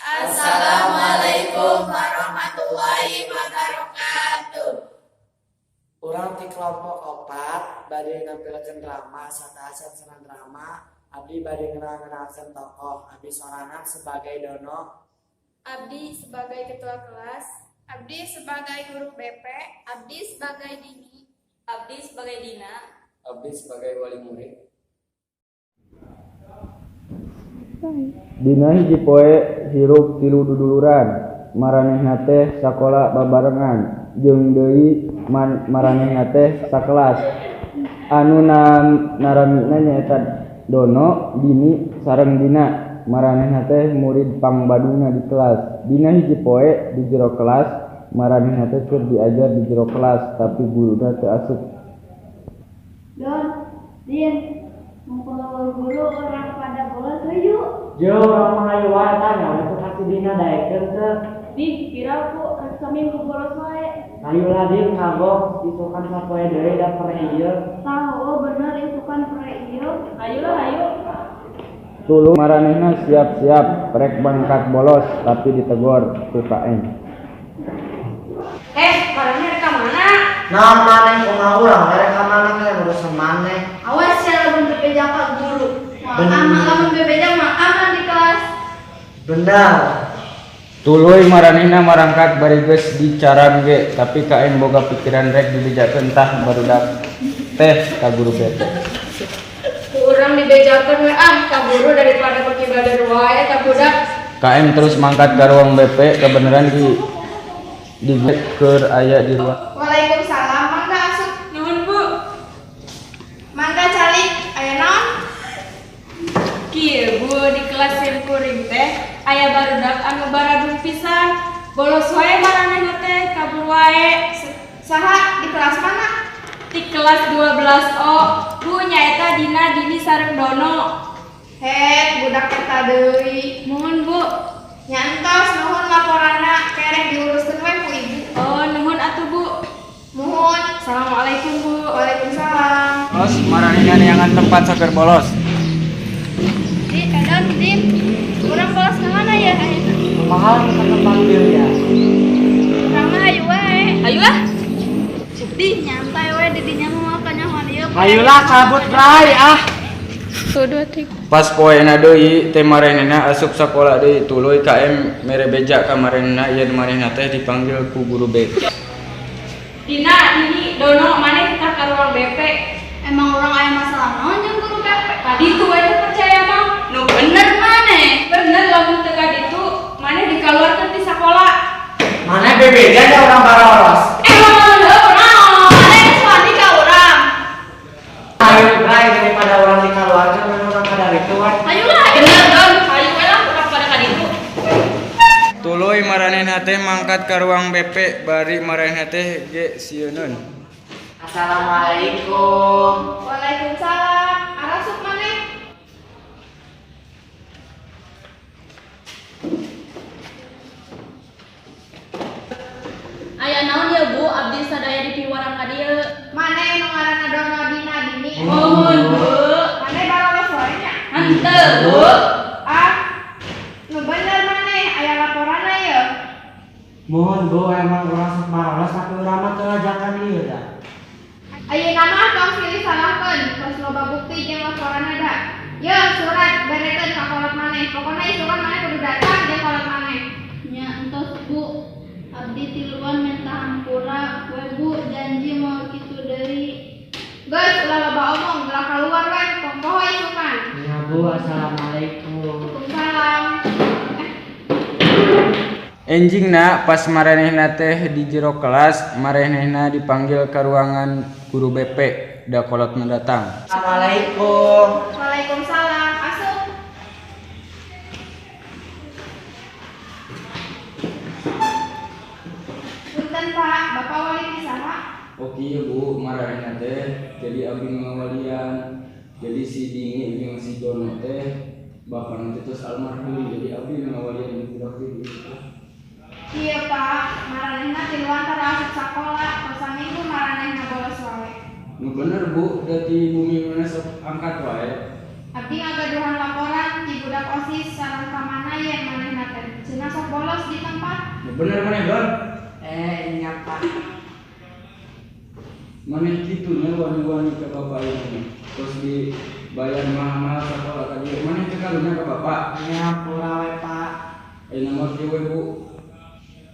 Assalamualaikum warahmatullahi wabarakatuh. Urang ti kelompok 4 bade nampilkeun drama satahasan senang drama. Abdi bade ngerangakeun tokoh. Abdi sorangan sebagai Dono. Abdi sebagai ketua kelas. Abdi sebagai guru BP. Abdi sebagai Dini. Abdi sebagai Dina. Abdi sebagai wali murid. Dina hiji poe hirup tilu duduluran, maranehna teh sakola babarengan, jeung deui maranehna teh sakelas. Anu naramina nyaeta Dono, Dini, sareng Dina. Maranehna teh murid pangbadungna di kelas. Dina hiji poe di jero kelas, maranehna teh keur diajar di jero kelas, tapi guruna teu asup. Don, Din, mumpung guru orang pada bolos yuk. Jo urang mah hayu wae tanya untuk hati dina daekeun teh. Di, kira aku seminggu bolos wae. Hayu lah Din kagok isukan sapoe deui da pere ieu. Tahu bener isukan pre ieu. Ayolah, ayo. Tuluy maranehna siap-siap rek bangkat bolos, tapi ditegor ku KM. Barangnya reka mana? Naon maneh kumaha urang mere ka mana ke urusan maneh. Awas ya lamun bebeja Pak Guru. Bener. Lamun bebeja mah aman di kelas. Benar. Tuluy maranehna marangkat bari geus dicaran ge, tapi KM boga pikiran rek dibejakeun tah barudak teh ka guru BP. Kurang dibejakeun we ka guru daripada pergi badar wae ka budak. KM terus mangkat ke ruang BP, kebenaran di keur aya di ruang. Waalaikumsalam. Mangga asup. Nuhun, Bu. Mangga calik. Aya naon? Kieu, Bu, di kelas yang kuring teh aya barudak anu baradung pisan. Bolos wae maranehna teh kabur wae. Saha di kelas mana? Di kelas 12O. Bu, nyaeta Dina, Dini sareng Dono. Budak eta deui. Nuhun, Bu. Nyantos nuhun laporanna kerek diuruskeun we ku ibu. Oh, nuhun atuh, Bu. Muhun. Assalamualaikum, Bu. Waalaikumsalam. Bolos maranehna neangan tempat saker bolos. Di, Don, Din. Urang bolos ka mana ya? Kumaha kita panggil ya. Urang mah hayu wae. Ayo ah. Di, nyantai wae di dinya mah kanyahoan ieu. Hayulah cabut bray ah. Pas poena deui teh maranehna asup sakola deui. Tuluy KM mere beja ka maranehna yen maranehna teh dipanggil ku guru BP. Dina, Dini, Dono, mana kita ke ruang BP? Emang urang aya masalah naon jeung guru BP? Tadi tuh aja percaya mah. Nu bener mana? Bener lamun teu ditu, mana dikeluarkeun ti sakola. Maneh bebeja da urang baroros. Emang naon? Maneh suami ka urang. Hayu bray daripada urang dikeluarkeun mun urang kadarituan. Ayolah, bener Don. Ayo we lah urang pada ka ditu. Tuluy maranehna teh mangkat ka ruang BP, bari maranehna teh ge sieuneun. Assalamualaikum. Waalaikumsalam. Arasup maneh. Aya naon ya Bu, abdi sadaya dipiwarang ka dieu. Maneh nu ngaranna Dono, Dina, Dini. Mohon Bu. Maneh barolos wae nya. Henteu Bu. Nu bener maneh aya laporanna ye. Mohon Bu emang urang sok baroros tapi urang mah teu ngajakan ieu da. Ayeuna mah tong silih salahkeun, tos loba bukti jeung laporanna da. Ye surat berekeun ka kolot maneh. Pokona isukan maneh kudu datang jeung kolot maneh. Nya entos Bu, abdi tiluan minta hampura we Bu, janji mau kitu deui. Geus ulah loba omong, gerak keluar we, poho isukan. Ya Bu, assalamualaikum. Waalaikumsalam. Enjingna pas maranehna teh di jero kelas, maranehna dipanggil ke ruangan guru BP, da kolotna datang. Assalamualaikum. Waalaikumsalam. Asup. Punten Pak, Bapak wali di saha? Oke Bu, maranehna teh jadi abdi ngawalian. Jadi si Dini jeung si Dono teh bapana teh tos almarhum, jadi abdi ngawalian di budak ieu. Iya Pak, maranehna tiluan tara asup sakola, tos minggu maranehna bolos wae. Nu bener Bu, dari bumi mana sok angkat wae. Abdi ngagaduhan laporan di budak OSIS sareng ka mana yen manehna teh. Bener mana Don? Ini apa? Mana gitu nih wani-wani ke bapak ini. Terus dibayar mahal-mahal sekolah tadi. Mana itu kalungnya ke bapak? Ngampura we Pak. Nomor kieu Bu.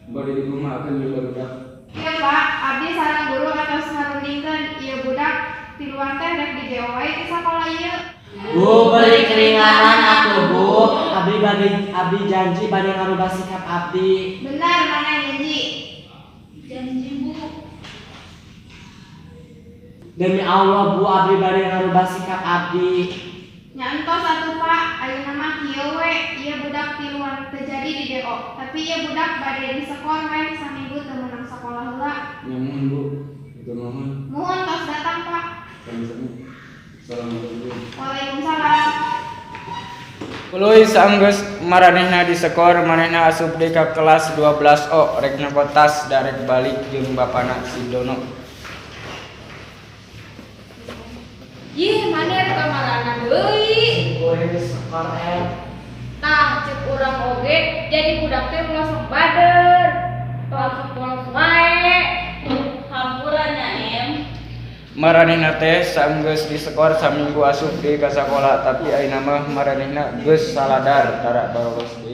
Bari di rumah akan juga budak. Iya Pak, abdi sareng guru atas ngarundingkeun ieu budak tiluan teh rek dijewa wae di sakola ieu. Bu, beri keringanan atuh Bu. Abdi janji bade ngarubah sikap abdi. Benar mana janji? Janji Bu. Demi Allah Bu, abdi bade ngarubah sikap abdi. Nyantos atuh Pak, ayeuna mah kieu we ieu budak tiluan teu jadi di DO. Tapi ieu budak bade disekor we saminggu teu meunang sakola heula. Nyamun Bu. Itu mohon. Muhun tos datang Pak. Sami-sami. Assalamualaikum. Waalaikumsalam. Kuluy saenggeus maranehna disekor manehna asup deui ka kelas 12O rek nyokotas darek balik jeung bapana si Dono. Ih, mana rek kamarana deui. Gue disekor Tah cek urang oge jadi budak teh ulah sok bader. Tong polos wae. Hampurannya em. Maranehna teh saenggeus disekor saminggu asup deui ka sakola tapi ayeuna mah maranehna geus saladar tara baros deui.